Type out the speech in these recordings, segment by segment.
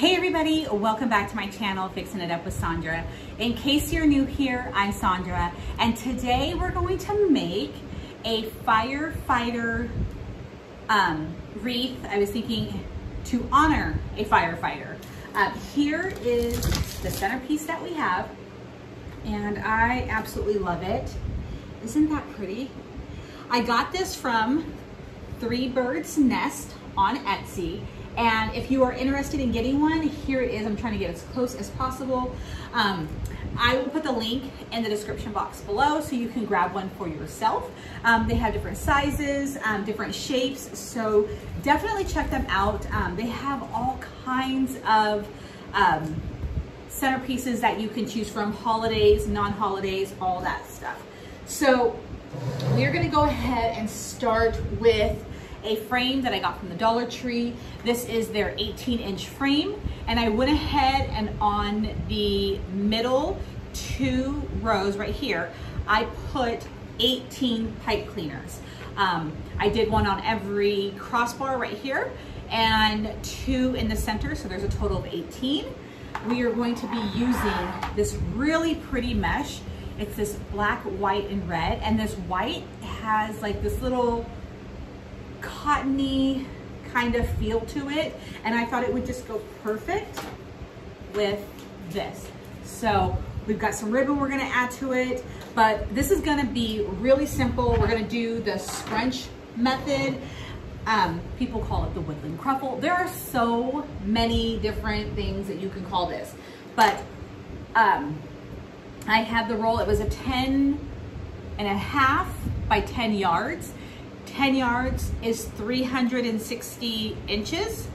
Hey everybody, welcome back to my channel, Fixing It Up with Sandra. In case you're new here, I'm Sandra, and today we're going to make a firefighter wreath. I was thinking to honor a firefighter. Here is the centerpiece that we have, and I absolutely love it. Isn't that pretty? I got this from Three Birds Nest on Etsy. And if you are interested in getting one, here it is. I'm trying to get as close as possible. I will put the link in the description box below so you can grab one for yourself. They have different sizes, different shapes, so definitely check them out. They have all kinds of centerpieces that you can choose from, holidays, non-holidays, all that stuff. So we're gonna go ahead and start with a frame that I got from the Dollar Tree. This is their 18-inch frame, and I went ahead and on the middle 2 rows right here, I put 18 pipe cleaners. I did one on every crossbar right here and 2 in the center, so there's a total of 18. We are going to be using this really pretty mesh. It's this black, white, and red, and this white has like this little cottony kind of feel to it, and I thought it would just go perfect with this. So we've got some ribbon we're going to add to it, but this is going to be really simple. We're going to do the scrunch method. People call it the woodland ruffle. There are so many different things that you can call this, but I had the roll. It was a 10.5 by 10 yards. 10 yards is 360 inches.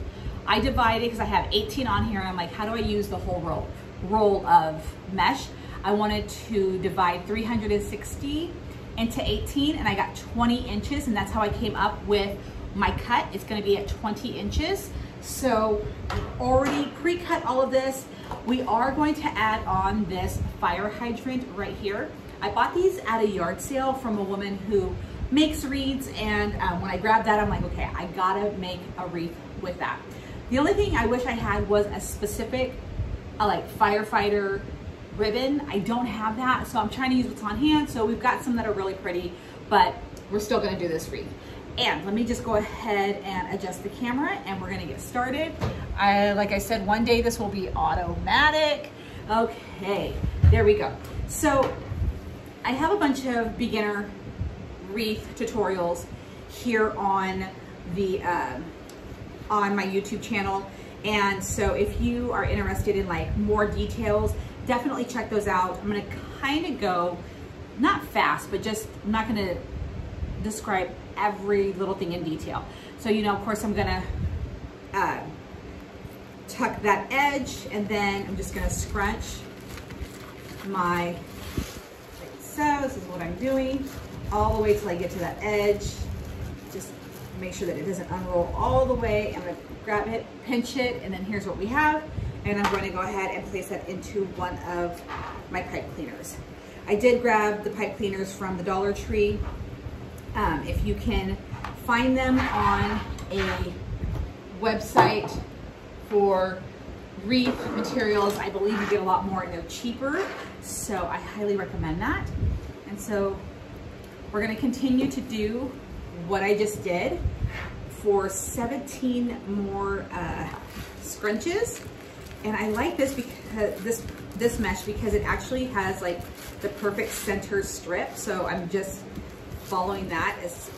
I divided because I have 18 on here, and I'm like, how do I use the whole roll of mesh? I wanted to divide 360 into 18, and I got 20 inches, and that's how I came up with my cut. It's gonna be at 20 inches. So I've already pre-cut all of this. We are going to add on this fire hydrant right here. I bought these at a yard sale from a woman who makes wreaths, and when I grabbed that, I'm like, okay, I gotta make a wreath with that. The only thing I wish I had was a specific like firefighter ribbon. I don't have that, so I'm trying to use what's on hand. So we've got some that are really pretty, but we're still gonna do this wreath. And let me just go ahead and adjust the camera, and we're gonna get started. Like I said, one day this will be automatic. Okay, there we go. So I have a bunch of beginner wreath tutorials here on the on my YouTube channel, and so if you are interested in like more details, definitely check those out. I'm gonna kind of go not fast, but just I'm not gonna describe every little thing in detail. So of course I'm gonna tuck that edge, and then I'm just gonna scrunch my, like so. This is what I'm doing all the way till I get to that edge. Just make sure that it doesn't unroll all the way. I'm gonna grab it, pinch it, and then here's what we have. And I'm going to go ahead and place that into one of my pipe cleaners. I did grab the pipe cleaners from the Dollar Tree. If you can find them on a website for wreath materials, I believe you get a lot more and they're cheaper. So I highly recommend that. And so we're gonna continue to do what I just did for 17 more scrunches. And I like this because this mesh, because it actually has like the perfect center strip. So I'm just following that as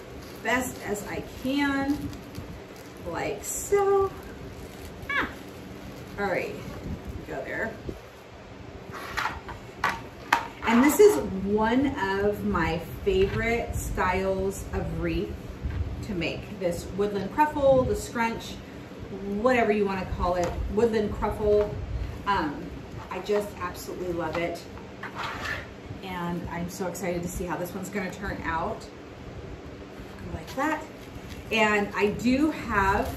best as I can, like so. All right, go there. And this is one of my favorite styles of wreath to make. This woodland ruffle, the scrunch, whatever you want to call it, woodland ruffle. I just absolutely love it. And I'm so excited to see how this one's going to turn out. Go like that. And I do have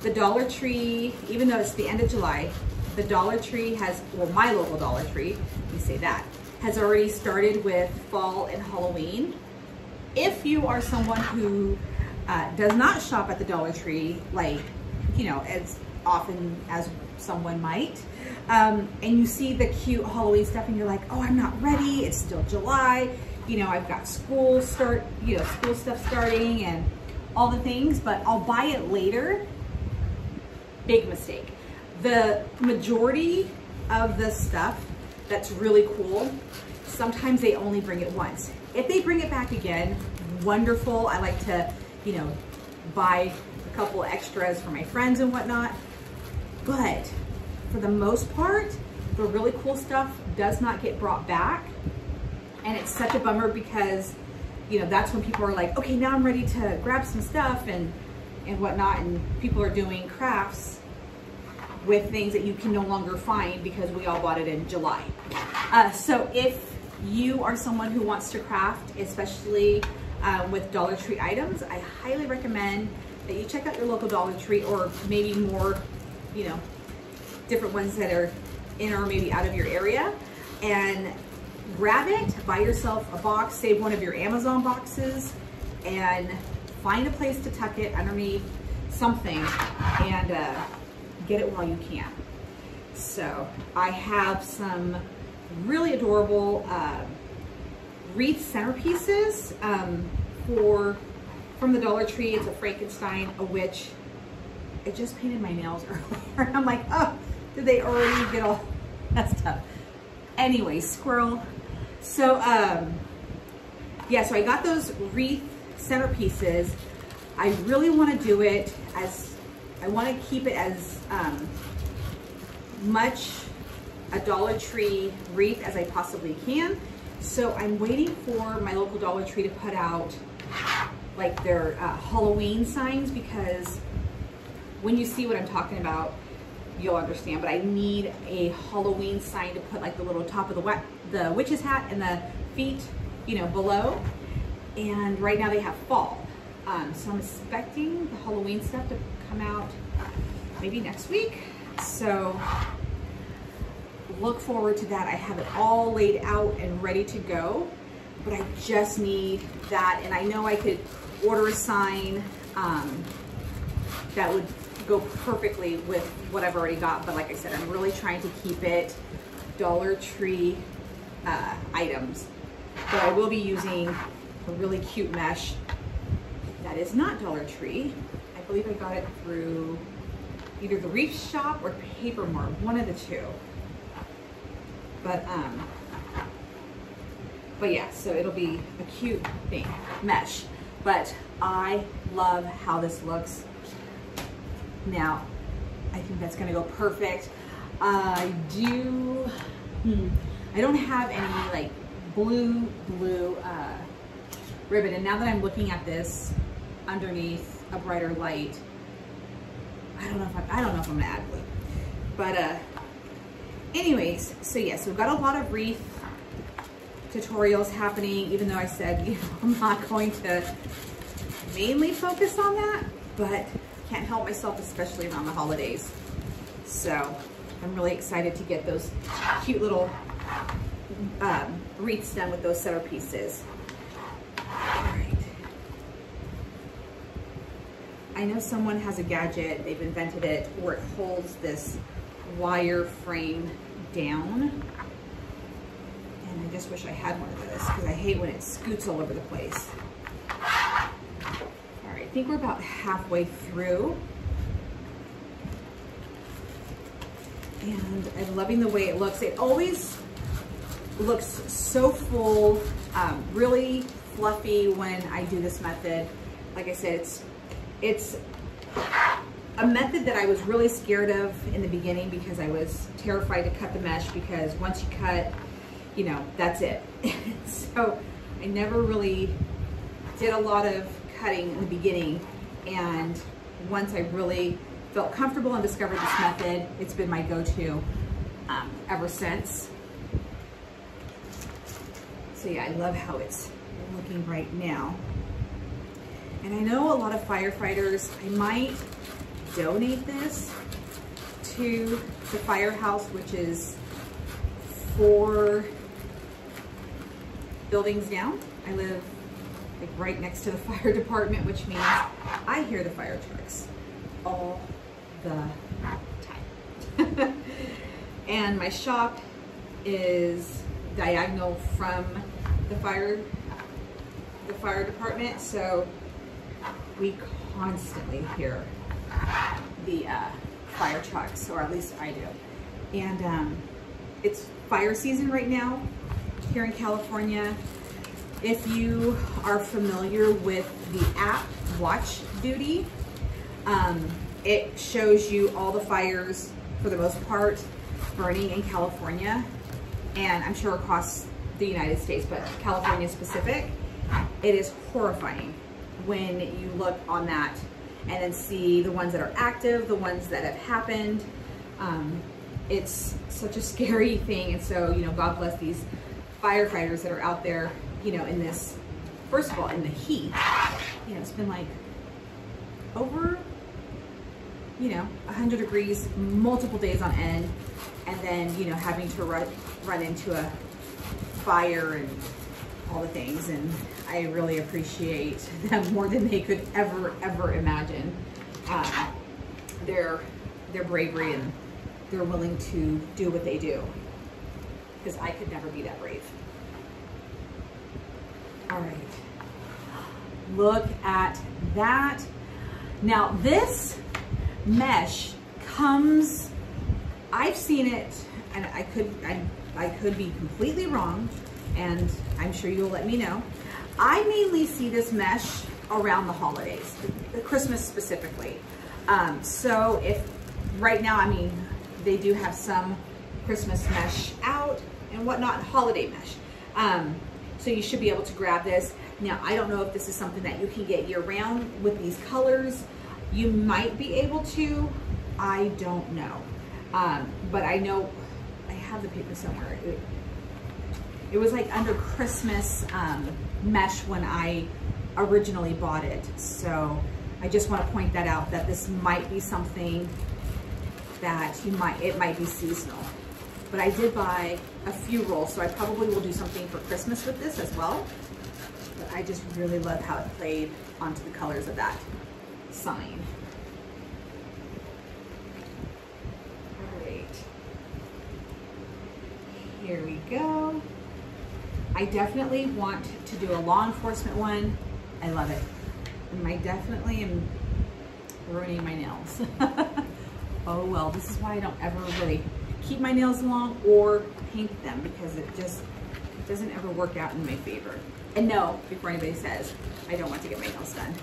the Dollar Tree, even though it's the end of July, the Dollar Tree has, well, my local Dollar Tree, let me say that, has already started with fall and Halloween. If you are someone who does not shop at the Dollar Tree, like, as often as someone might. And you see the cute Halloween stuff and you're like, oh, I'm not ready. It's still July. You know, I've got school stuff starting and all the things, but I'll buy it later. Big mistake. The majority of the stuff that's really cool, sometimes they only bring it once. If they bring it back again, wonderful. I like to, you know, buy a couple extras for my friends and whatnot. But for the most part, the really cool stuff does not get brought back. And it's such a bummer because, you know, that's when people are like, okay, now I'm ready to grab some stuff and whatnot. And people are doing crafts with things that you can no longer find because we all bought it in July. So if you are someone who wants to craft, especially with Dollar Tree items, I highly recommend that you check out your local Dollar Tree, or maybe more, you know, different ones that are in or maybe out of your area, and grab it, buy yourself a box, save one of your Amazon boxes, and find a place to tuck it underneath something and get it while you can. So I have some really adorable Wreath centerpieces from the Dollar Tree. It's a Frankenstein, a witch. I just painted my nails earlier. I'm like, oh, did they already get all messed up? Anyway, squirrel. So yeah, so I got those Wreath centerpieces. I really want to do it as, I want to keep it as much a Dollar Tree wreath as I possibly can. So I'm waiting for my local Dollar Tree to put out like their Halloween signs, because when you see what I'm talking about, you'll understand. But I need a Halloween sign to put like the little top of the witch's hat and the feet, you know, below. And right now they have fall. So I'm expecting the Halloween stuff to come out maybe next week. So look forward to that. I have it all laid out and ready to go, but I just need that. And I know I could order a sign that would go perfectly with what I've already got. But like I said, I'm really trying to keep it Dollar Tree items. But I will be using a really cute mesh that is not Dollar Tree. I believe I got it through either the Wreath shop or Paper Mart, one of the two. But yeah, so it'll be a cute thing, mesh. But I love how this looks. Now, I think that's gonna go perfect. I don't have any like blue ribbon, and now that I'm looking at this underneath a brighter light, I don't know if I'm gonna add blue. But anyways, so yes, we've got a lot of Wreath tutorials happening, even though I said, you know, I'm not going to mainly focus on that, but can't help myself, especially around the holidays. So I'm really excited to get those cute little wreaths done with those centerpieces. All right. I know someone has a gadget, they've invented it, where it holds this wire frame down. And I just wish I had one of those, because I hate when it scoots all over the place. All right, I think we're about halfway through. And I'm loving the way it looks. It always looks so full, really fluffy when I do this method. Like I said, it's a method that I was really scared of in the beginning, because I was terrified to cut the mesh, because once you cut, you know, that's it. So I never really did a lot of cutting in the beginning, and once I really felt comfortable and discovered this method, it's been my go-to ever since. So yeah, I love how it's looking right now. And I know a lot of firefighters, I might donate this to the firehouse, which is 4 buildings down. I live like right next to the fire department, which means I hear the fire trucks all the time. And my shop is diagonal from the fire department, so we constantly hear the fire trucks, or at least I do. And it's fire season right now here in California. If you are familiar with the app Watch Duty, it shows you all the fires, for the most part, burning in California, and I'm sure across the United States, but California specific. It is horrifying when you look on that and then see the ones that are active, the ones that have happened. It's such a scary thing. And so, you know, God bless these firefighters that are out there, you know, in this, first of all, in the heat. You know, it's been like over, you know, 100 degrees, multiple days on end, and then, you know, having to run into a fire and all the things. And I really appreciate them more than they could ever imagine. Their bravery, and they're willing to do what they do, because I could never be that brave. All right, look at that. Now this mesh comes, I've seen it, and I could be completely wrong, and I'm sure you'll let me know. I mainly see this mesh around the holidays, the Christmas specifically. So if right now, I mean, they do have some Christmas mesh out and whatnot, holiday mesh. So you should be able to grab this. Now, I don't know if this is something that you can get year round with these colors. You might be able to, I don't know. But I know, I have the paper somewhere. It was like under Christmas mesh when I originally bought it. So I just want to point that out, that this might be something that it might be seasonal. But I did buy a few rolls, so I probably will do something for Christmas with this as well. But I just really love how it played onto the colors of that sign. All right, here we go. I definitely want to do a law enforcement one. I love it. And I definitely am ruining my nails. Oh well, this is why I don't ever really keep my nails long or paint them, because it doesn't ever work out in my favor. And no, before anybody says, I don't want to get my nails done.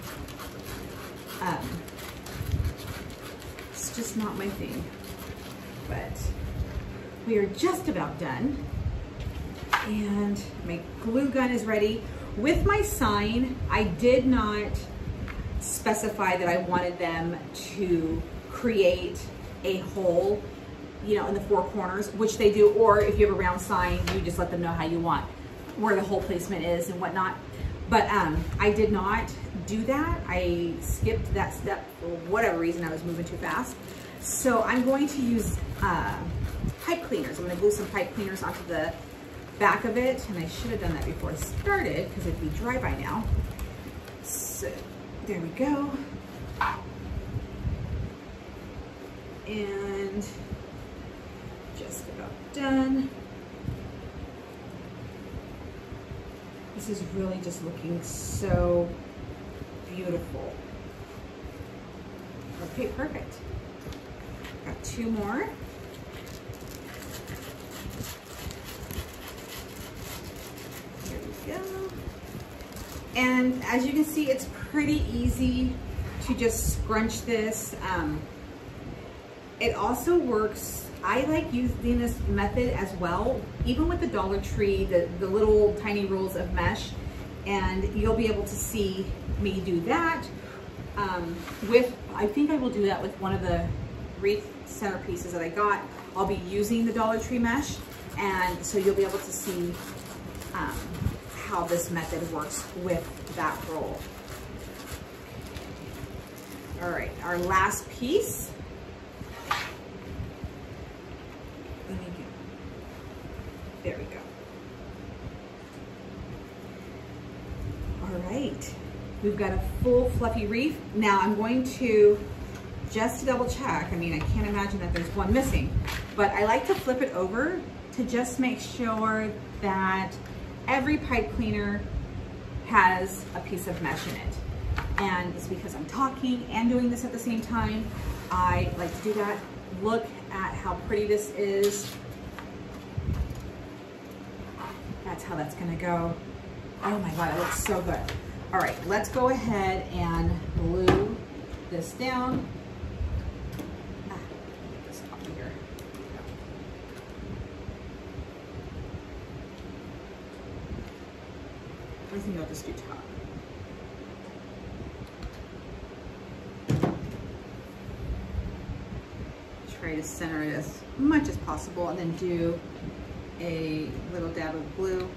It's just not my thing. But we are just about done. And my glue gun is ready. With my sign, I did not specify that I wanted them to create a hole, you know, in the four corners, which they do, or if you have a round sign, you just let them know how you want, where the hole placement is and whatnot. But I did not do that. I skipped that step for whatever reason. I was moving too fast. So I'm going to use pipe cleaners. I'm gonna glue some pipe cleaners onto the back of it, and I should have done that before I started because it'd be dry by now. So there we go. And just about done. This is really just looking so beautiful. Okay, perfect. Got two more. There we go. And as you can see, it's pretty easy to just scrunch this. It also works, I like using this method as well, even with the Dollar Tree, the little tiny rolls of mesh, and you'll be able to see me do that. I think I will do that with one of the Wreath centerpieces that I got. I'll be using the Dollar Tree mesh, and so you'll be able to see how this method works with that roll. All right, our last piece. There we go. All right, we've got a full fluffy wreath. Now I'm going to just to double check. I mean, I can't imagine that there's one missing, but I like to flip it over to just make sure that every pipe cleaner has a piece of mesh in it. And it's because I'm talking and doing this at the same time. I like to do that. Look at how pretty this is. That's how that's gonna go. Oh my God, it looks so good. All right, let's go ahead and glue this down. This up here. I think I'll just do top. Try to center it as much as possible and then do a little dab of glue.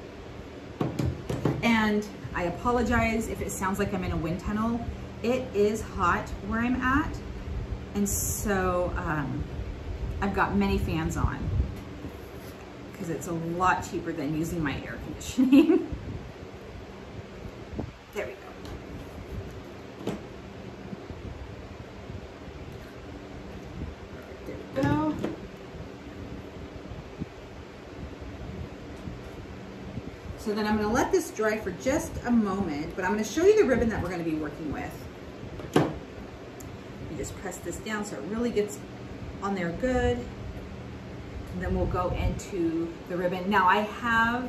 And I apologize if it sounds like I'm in a wind tunnel. It is hot where I'm at. And so I've got many fans on because it's a lot cheaper than using my air conditioning. There we go. There we go. So then I'm gonna let this dry for just a moment, but I'm gonna show you the ribbon that we're gonna be working with. You just press this down so it really gets on there good. And then we'll go into the ribbon. Now I have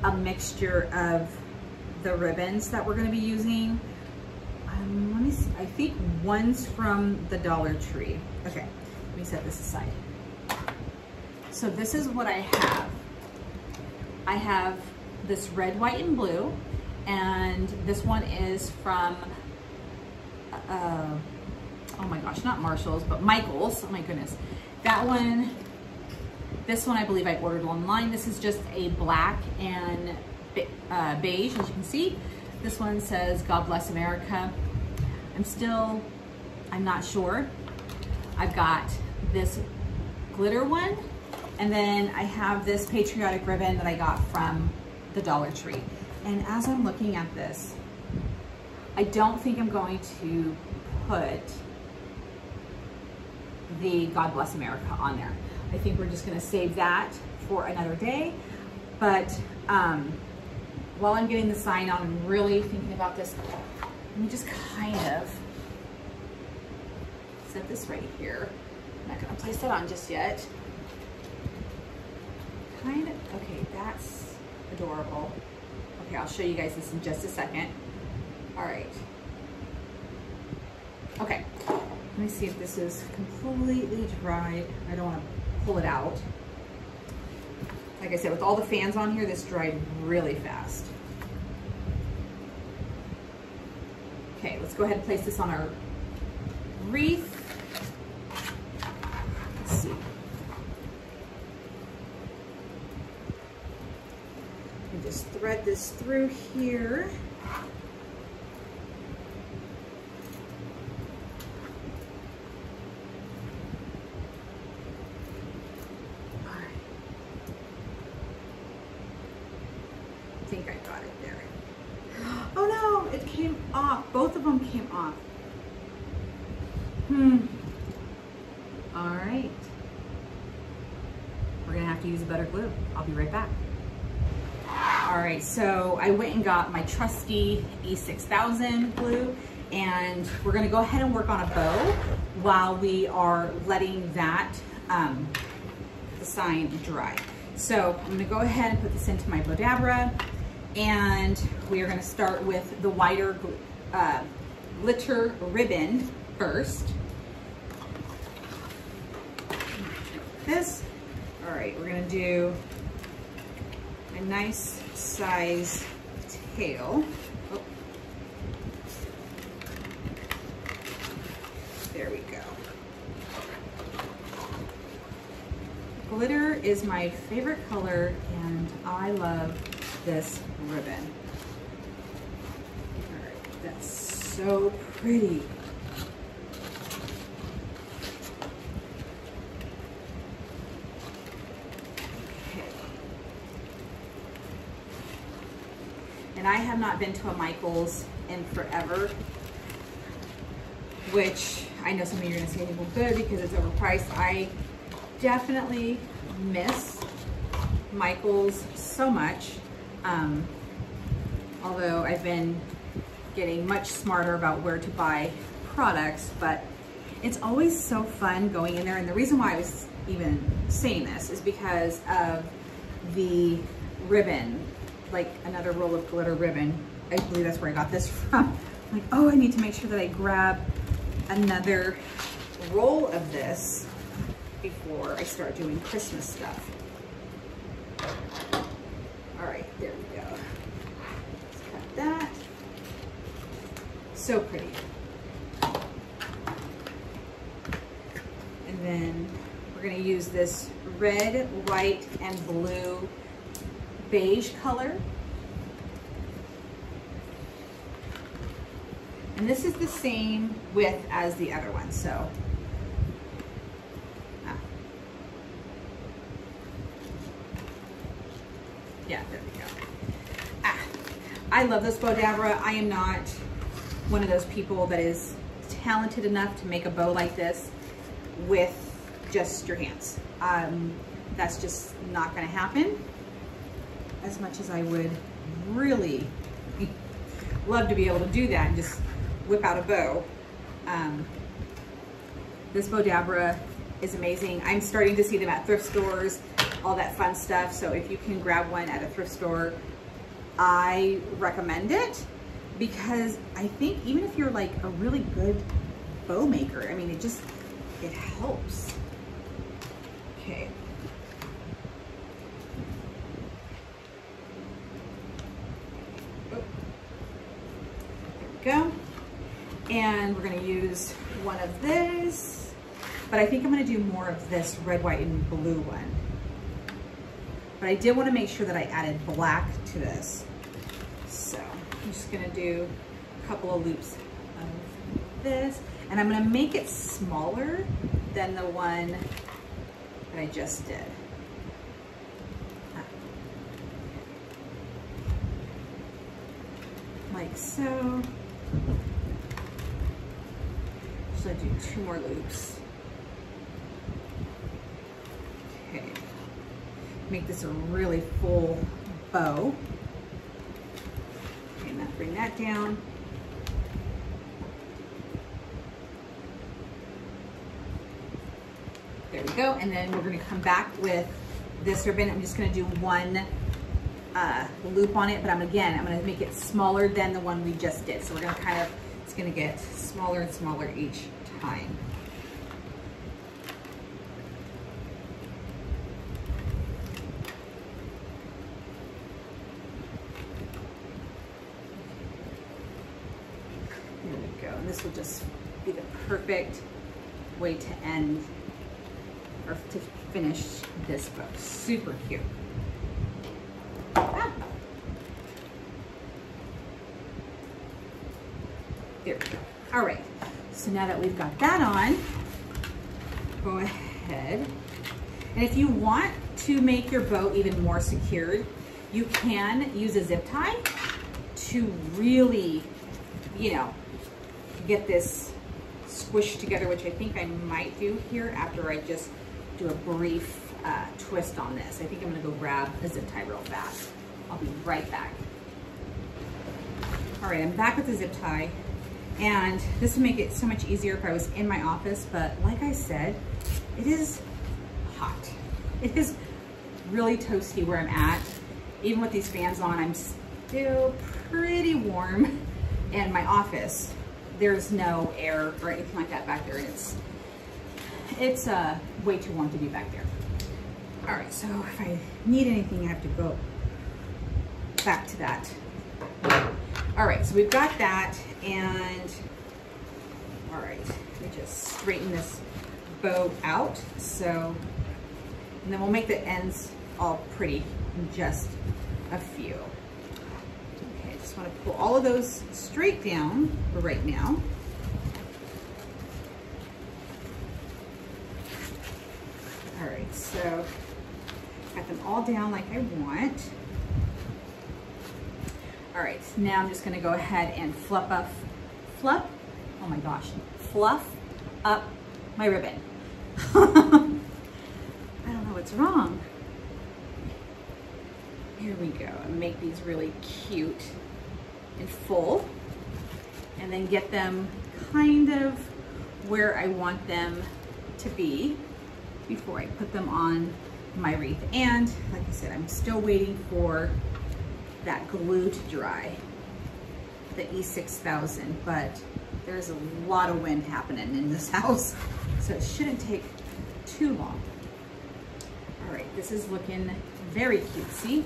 a mixture of the ribbons that we're gonna be using. Let me see, I think one's from the Dollar Tree. Okay, let me set this aside. So this is what I have. I have this red, white, and blue, and this one is from, oh my gosh, not Marshall's, but Michael's. Oh my goodness. That one, this one I believe I ordered online. This is just a black and beige, as you can see. This one says, God Bless America. I'm not sure. I've got this glitter one. And then I have this patriotic ribbon that I got from the Dollar Tree. And as I'm looking at this, I don't think I'm going to put the God Bless America on there. I think we're just gonna save that for another day. But while I'm getting the sign on, I'm really thinking about this. Let me just kind of set this right here. I'm not gonna place that on just yet. Okay, that's adorable. Okay, I'll show you guys this in just a second. All right. Okay, let me see if this is completely dried. I don't want to pull it out. Like I said, with all the fans on here, this dried really fast. Okay, let's go ahead and place this on our wreath. Let's see. Just thread this through here. All right. I think I got it there. Oh no, it came off. Both of them came off. All right. We're gonna have to use a better glue. I'll be right back. All right, so I went and got my trusty E6000 glue, and we're gonna go ahead and work on a bow while we are letting that, the sign dry. So I'm gonna go ahead and put this into my Bodabra, and we are gonna start with the wider glitter ribbon first. This, all right, we're gonna do a nice size tail. Oh. There we go. Glitter is my favorite color, and I love this ribbon. All right, that's so pretty. And I have not been to a Michael's in forever, which I know some of you are gonna say, well, good, because it's overpriced. I definitely miss Michael's so much. Although I've been getting much smarter about where to buy products, but it's always so fun going in there. And the reason why I was even saying this is because of the ribbon, like another roll of glitter ribbon. I believe that's where I got this from. I'm like, oh, I need to make sure that I grab another roll of this before I start doing Christmas stuff. All right, there we go. Let's cut that. So pretty. And then we're gonna use this red, white, and blue beige color. And this is the same width as the other one, so. Yeah, there we go. I love this bow dabra. I am not one of those people that is talented enough to make a bow like this with just your hands. That's just not gonna happen. As much as I would really love to be able to do that and just whip out a bow. This bow dabra is amazing. I'm starting to see them at thrift stores, all that fun stuff. So if you can grab one at a thrift store, I recommend it, because I think even if you're like a really good bow maker, I mean, it helps. Okay. Oh. There we go. And we're gonna use one of this, but I think I'm gonna do more of this red, white, and blue one. But I did wanna make sure that I added black to this. So I'm just gonna do a couple of loops of this, and I'm gonna make it smaller than the one that I just did. Like so. So I do 2 more loops. Okay. Make this a really full bow. Okay, now bring that down. There we go. And then we're going to come back with this ribbon. I'm just going to do one loop on it, but I'm going to make it smaller than the one we just did. So we're going to it's going to get smaller and smaller each time. There we go. And this will just be the perfect way to end or to finish this bow. Super cute. Ah. There we go. All right, so now that we've got that on, go ahead. And if you want to make your bow even more secured, you can use a zip tie to really, get this squished together, which I think I might do here after I just do a brief twist on this. I think I'm gonna go grab a zip tie real fast. I'll be right back. All right, I'm back with the zip tie. And this would make it so much easier if I was in my office, but like I said, it is hot. It is really toasty where I'm at. Even with these fans on, I'm still pretty warm. And my office, there's no air or anything like that back there. It's way too warm to be back there. All right, so if I need anything, I have to go back to that. All right, so we've got that, and all right, let me just straighten this bow out. So, and then we'll make the ends all pretty in just a few. Okay, I just want to pull all of those straight down for right now. All right, so got them all down like I want. All right, now I'm just gonna go ahead and fluff up my ribbon. I don't know what's wrong. Here we go. And make these really cute and full, and then get them kind of where I want them to be before I put them on my wreath. And like I said, I'm still waiting for that glue to dry, the E6000, but there's a lot of wind happening in this house, so it shouldn't take too long. All right, this is looking very cutesy.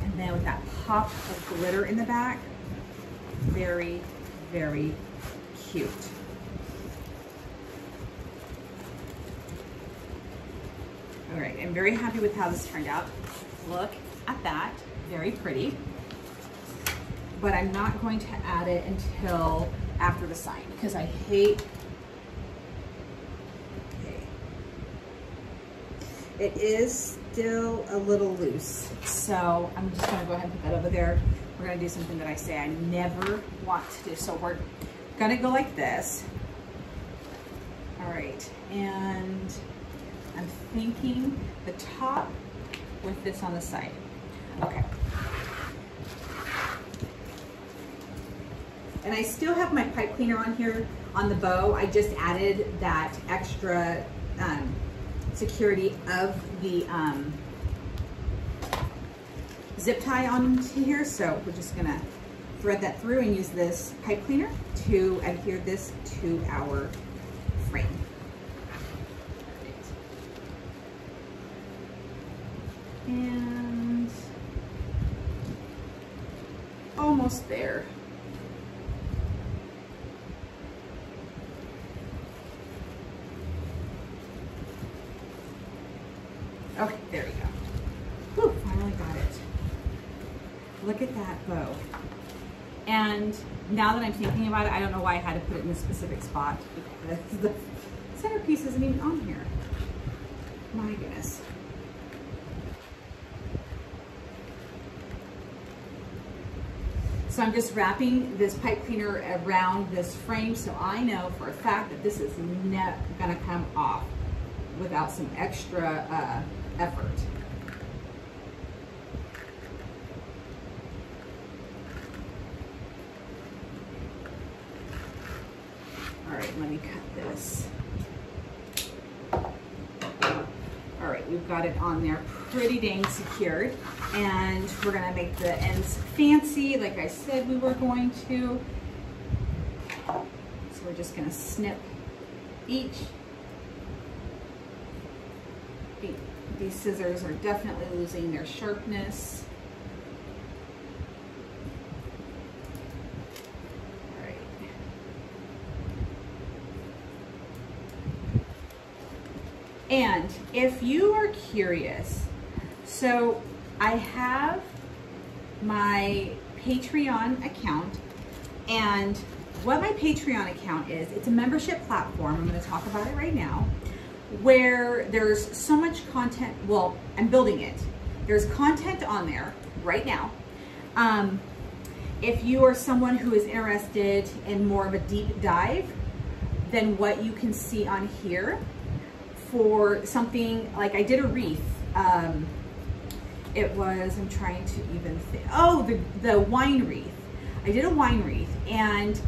And then with that pop of glitter in the back, very, very cute. All right, I'm very happy with how this turned out. Look at that, very pretty. But I'm not going to add it until after the sign because I hate, it is still a little loose. So I'm just gonna go ahead and put that over there. We're gonna do something that I say I never want to do. So we're gonna go like this. All right, and I'm thinking the top with this on the side. Okay. And I still have my pipe cleaner on here on the bow. I just added that extra security of the zip tie onto here. So we're just gonna thread that through and use this pipe cleaner to adhere this to our frame. And almost there. Okay, there we go. Whew, finally got it. Look at that bow. And now that I'm thinking about it, I don't know why I had to put it in a specific spot because the centerpiece isn't even on here. My goodness. So I'm just wrapping this pipe cleaner around this frame so I know for a fact that this is not gonna come off without some extra effort. All right, let me cut this. All right, we've got it on there pretty dang secured, and we're gonna make the ends fancy like I said we were going to. So we're just gonna snip each. These scissors are definitely losing their sharpness. All right. And if you are curious, so I have my Patreon account, and what my Patreon account is, it's a membership platform. I'm going to talk about it right now, where there's so much content. Well, I'm building it. There's content on there right now. If you are someone who is interested in more of a deep dive than what you can see on here, for something like I did a wreath. It was, I'm trying to even think, oh, the wine wreath. I did a wine wreath, and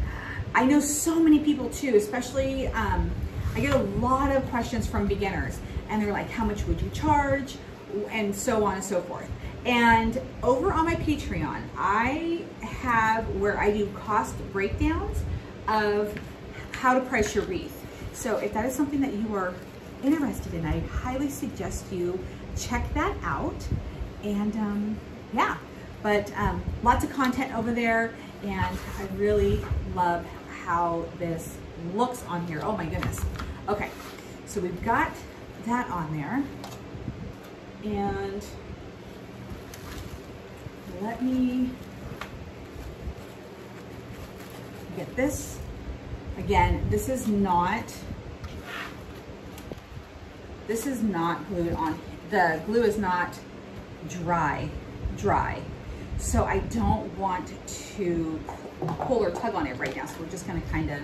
I know so many people too, especially, I get a lot of questions from beginners, and they're like, how much would you charge? And so on and so forth. And over on my Patreon, I have where I do cost breakdowns of how to price your wreath. So if that is something that you are interested in, I highly suggest you check that out. And yeah, but lots of content over there, and I really love how this looks on here. Oh my goodness. Okay, so we've got that on there, and let me get this. Again, this is not glued on. The glue is not dry, so I don't want to pull or tug on it right now, so we're just gonna kind of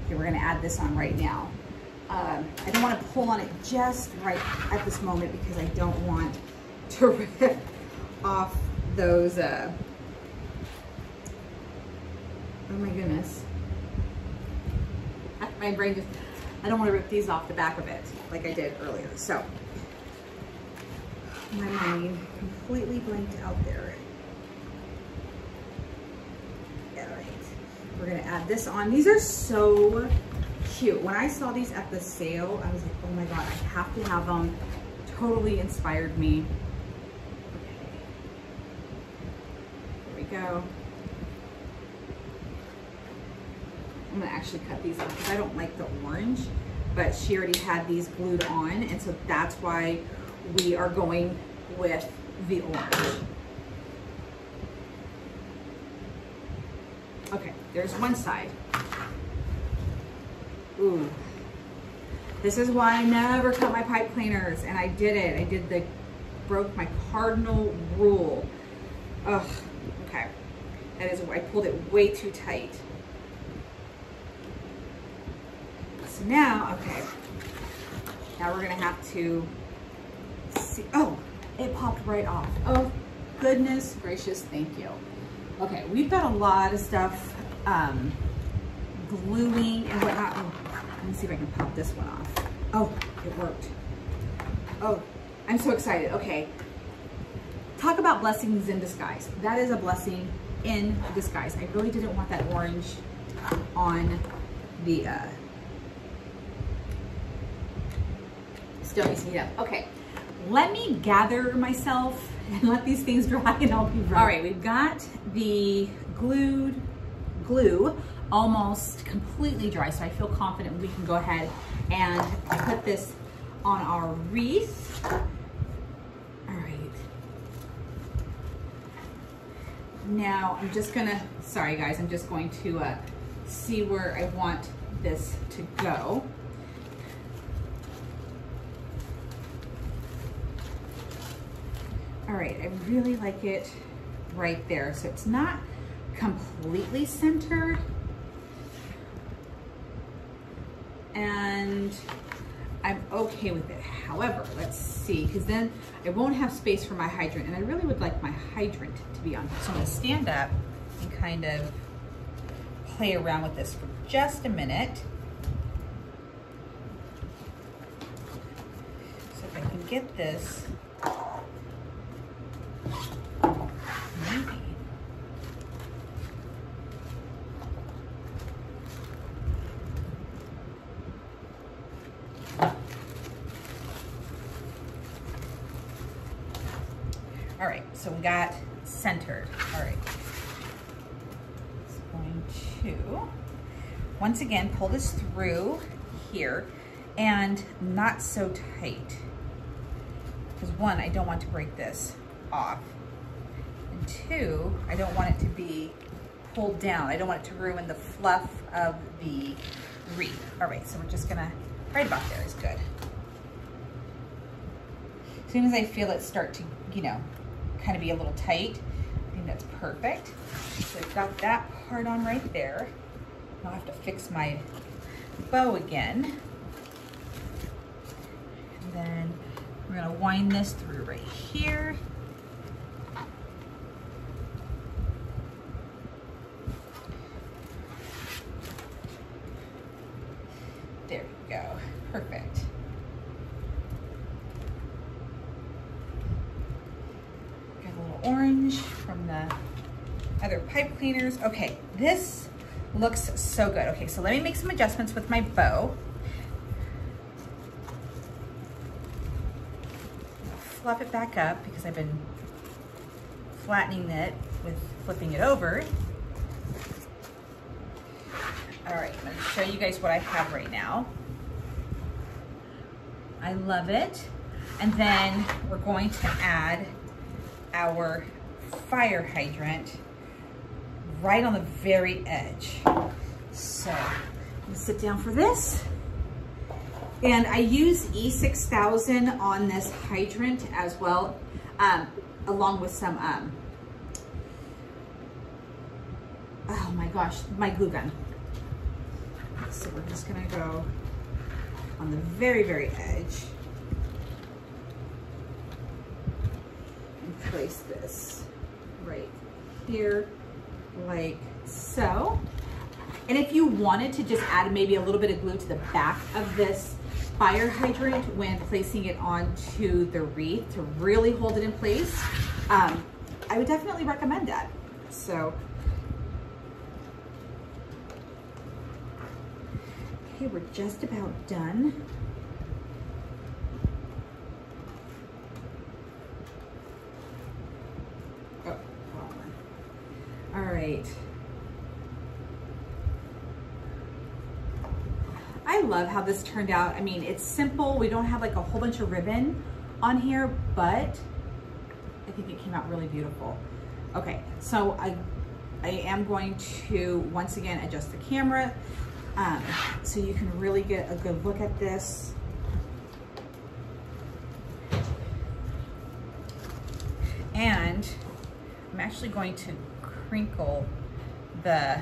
Okay, we're gonna add this on right now. I don't want to pull on it just right at this moment because I don't want to rip off those, oh my goodness. My brain just, I don't want to rip these off the back of it like I did earlier. So my mind completely blanked out there. All right, we're gonna add this on. These are so cute. When I saw these at the sale, I was like, oh my God, I have to have them. Totally inspired me. Okay, here we go. I'm gonna actually cut these off because I don't like the orange, but she already had these glued on, and so that's why we are going with the orange. Okay, there's one side. Ooh, this is why I never cut my pipe cleaners, and I did it. I did the, broke my cardinal rule. Ugh, okay. That is, I pulled it way too tight. So now, okay, now we're gonna have to see, oh, it popped right off. Oh, goodness gracious, thank you. Okay, we've got a lot of stuff gluing and whatnot. Oh, let me see if I can pop this one off. Oh, it worked. Oh, I'm so excited. Okay, talk about blessings in disguise. That is a blessing in disguise. I really didn't want that orange on the, still needs to heat up. Okay, let me gather myself and let these things dry and I'll be right. All right, we've got the glue almost completely dry, so I feel confident we can go ahead and put this on our wreath. All right. Now I'm just gonna, sorry guys, I'm just going to see where I want this to go. All right, I really like it right there. So it's not completely centered. And I'm okay with it. However, let's see, because then I won't have space for my hydrant, and I really would like my hydrant to be on here. So I'm gonna stand up and kind of play around with this for just a minute. So if I can get this, maybe. All right, so we got centered. All right. Just going to, once again, pull this through here and not so tight. Because one, I don't want to break this off. And two, I don't want it to be pulled down. I don't want it to ruin the fluff of the wreath. All right, so we're just gonna, right about there is good. As soon as I feel it start to, you know, kind of be a little tight, I think that's perfect. So I've got that part on right there. I'll have to fix my bow again. And then we're gonna wind this through right here. There we go, perfect. Got a little orange from the other pipe cleaners. Okay, this looks so good. Okay, so let me make some adjustments with my bow. Fluff it back up because I've been flattening it with flipping it over. All right, let me show you guys what I have right now. I love it. And then we're going to add our fire hydrant right on the very edge. So I'm gonna sit down for this. And I use E6000 on this hydrant as well, along with some, oh my gosh, my glue gun. So we're just gonna go on the very, very edge and place this right here, like so. And if you wanted to just add maybe a little bit of glue to the back of this fire hydrant when placing it onto the wreath to really hold it in place, I would definitely recommend that. So, okay, we're just about done. Oh, wrong one. All right. I love how this turned out. I mean, it's simple. We don't have like a whole bunch of ribbon on here, but I think it came out really beautiful. Okay, so I am going to, once again, adjust the camera so you can really get a good look at this. And I'm actually going to crinkle the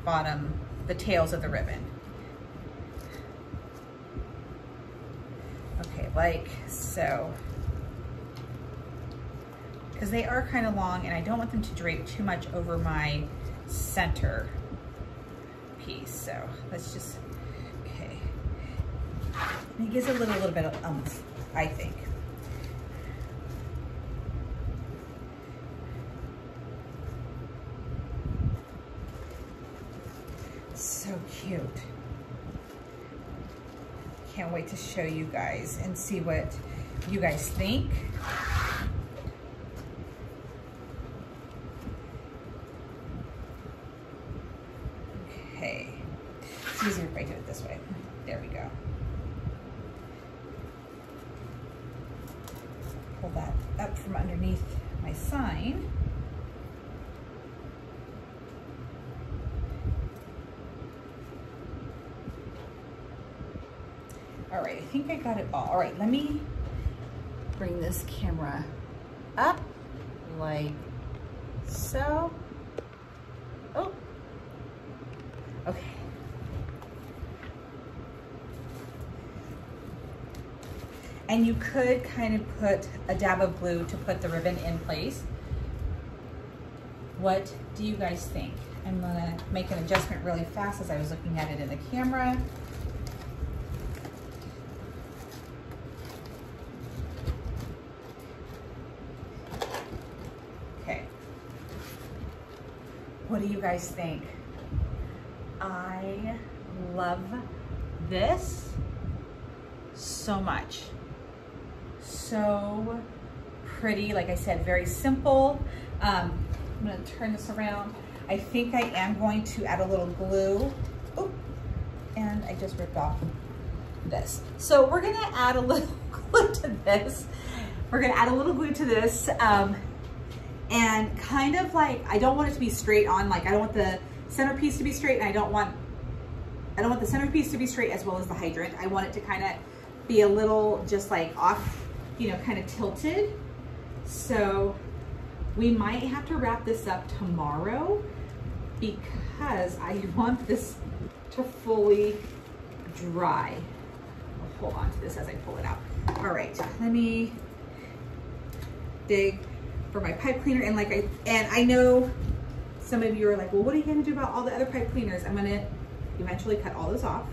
bottom, the tails of the ribbon. Okay, like so. Because they are kind of long and I don't want them to drape too much over my center piece. So let's just, okay. And it gives a little bit of oomph, I think. So cute. Can't wait to show you guys and see what you guys think. Okay, it's easier if I do it this way. There we go. Pull that up from underneath my sign. All right, I think I got it all. All right, let me bring this camera up like so. Oh, okay. And you could kind of put a dab of glue to put the ribbon in place. What do you guys think? I'm gonna make an adjustment really fast as I was looking at it in the camera. What do you guys think? I love this so much. So pretty, like I said, very simple. I'm gonna turn this around. I think I am going to add a little glue. Oop, and I just ripped off this. So we're gonna add a little glue to this. We're gonna add a little glue to this. And kind of like, I don't want it to be straight on, like I don't want the centerpiece to be straight, and I don't want the centerpiece to be straight as well as the hydrant. I want it to kind of be a little just like off, you know, kind of tilted. So we might have to wrap this up tomorrow because I want this to fully dry. I'll hold on to this as I pull it out. All right, let me dig for my pipe cleaner, and I know some of you are like, well, what are you gonna do about all the other pipe cleaners? I'm gonna eventually cut all those off,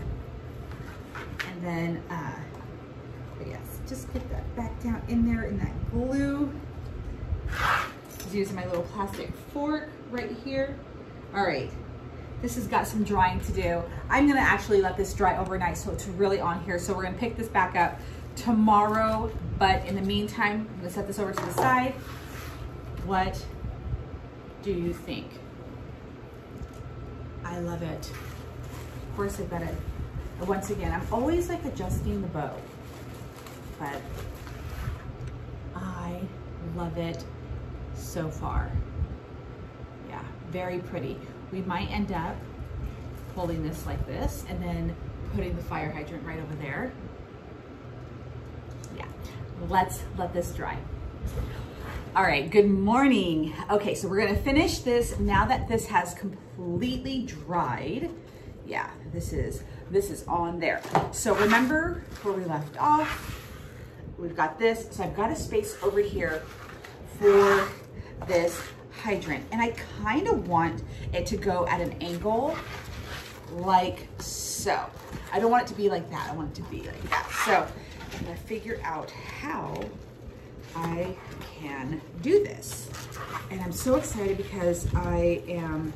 and then but yes, just get that back down in there in that glue. Just using my little plastic fork right here. All right, this has got some drying to do. I'm gonna actually let this dry overnight so it's really on here. So we're gonna pick this back up tomorrow, but in the meantime, I'm gonna set this over to the side. What do you think? I love it. Of course, I've got it. Once again, I'm always like adjusting the bow, but I love it so far. Yeah, very pretty. We might end up holding this like this and then putting the fire hydrant right over there. Yeah, let's let this dry. All right, good morning. Okay, so we're gonna finish this now that this has completely dried. yeah, this is on there. So remember where we left off? We've got this. So I've got a space over here for this hydrant, and I kind of want it to go at an angle like so. I don't want it to be like that. I want it to be like that. So I'm gonna figure out how I can do this. And I'm so excited because I am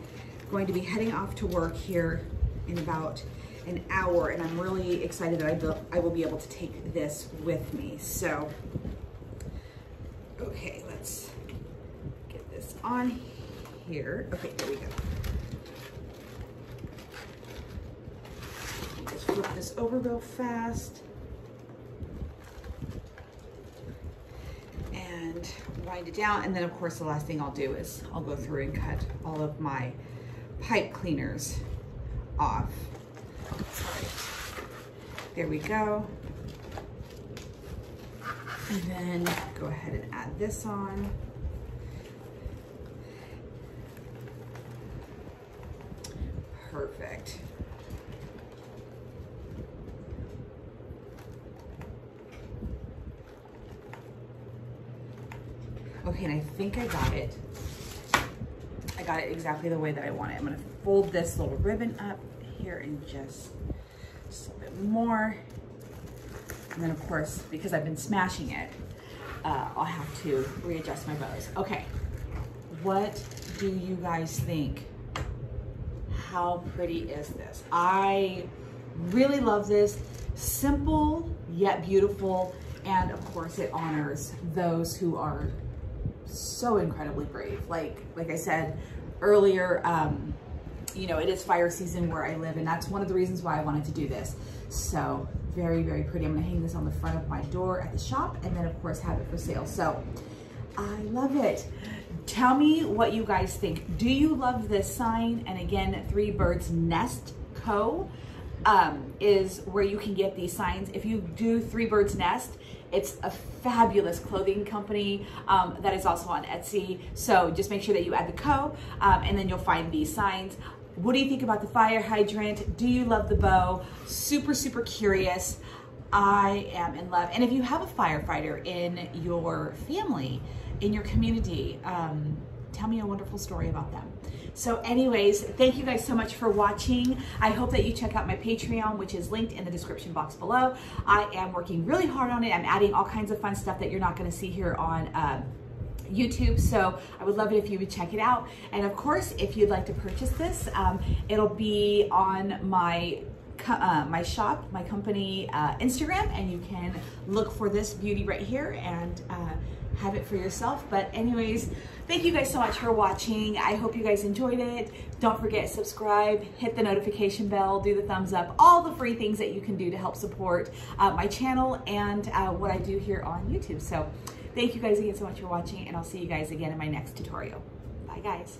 going to be heading off to work here in about an hour, and I'm really excited that I will be able to take this with me. So, okay, let's get this on here. Okay, there we go. Just flip this over real fast. And wind it down. And then of course the last thing I'll do is I'll go through and cut all of my pipe cleaners off. There we go. And then go ahead and add this on. Perfect. Okay, and I think I got it. I got it exactly the way that I want it. I'm gonna fold this little ribbon up here and just a little bit more. And then of course, because I've been smashing it, I'll have to readjust my bows. Okay, what do you guys think? How pretty is this? I really love this. Simple yet beautiful, and of course it honors those who are so incredibly brave. Like I said earlier, you know, it is fire season where I live, and that's one of the reasons why I wanted to do this. So very, very pretty. I'm gonna hang this on the front of my door at the shop, and then of course have it for sale. So I love it. Tell me what you guys think. Do you love this sign? And again, Three Birds Nest Co. is where you can get these signs. If you do Three Birds Nest, it's a fabulous clothing company that is also on Etsy. So just make sure that you add the co, and then you'll find these signs. What do you think about the fire hydrant? Do you love the bow? Super, super curious. I am in love. And if you have a firefighter in your family, in your community, tell me a wonderful story about them. So anyways, thank you guys so much for watching. I hope that you check out my Patreon, which is linked in the description box below. I am working really hard on it. I'm adding all kinds of fun stuff that you're not gonna see here on YouTube. So I would love it if you would check it out. And of course, if you'd like to purchase this, it'll be on my shop, my company Instagram, and you can look for this beauty right here and have it for yourself. But anyways, thank you guys so much for watching. I hope you guys enjoyed it. Don't forget, subscribe, hit the notification bell, do the thumbs up, all the free things that you can do to help support my channel and what I do here on YouTube. So thank you guys again so much for watching, and I'll see you guys again in my next tutorial. Bye guys.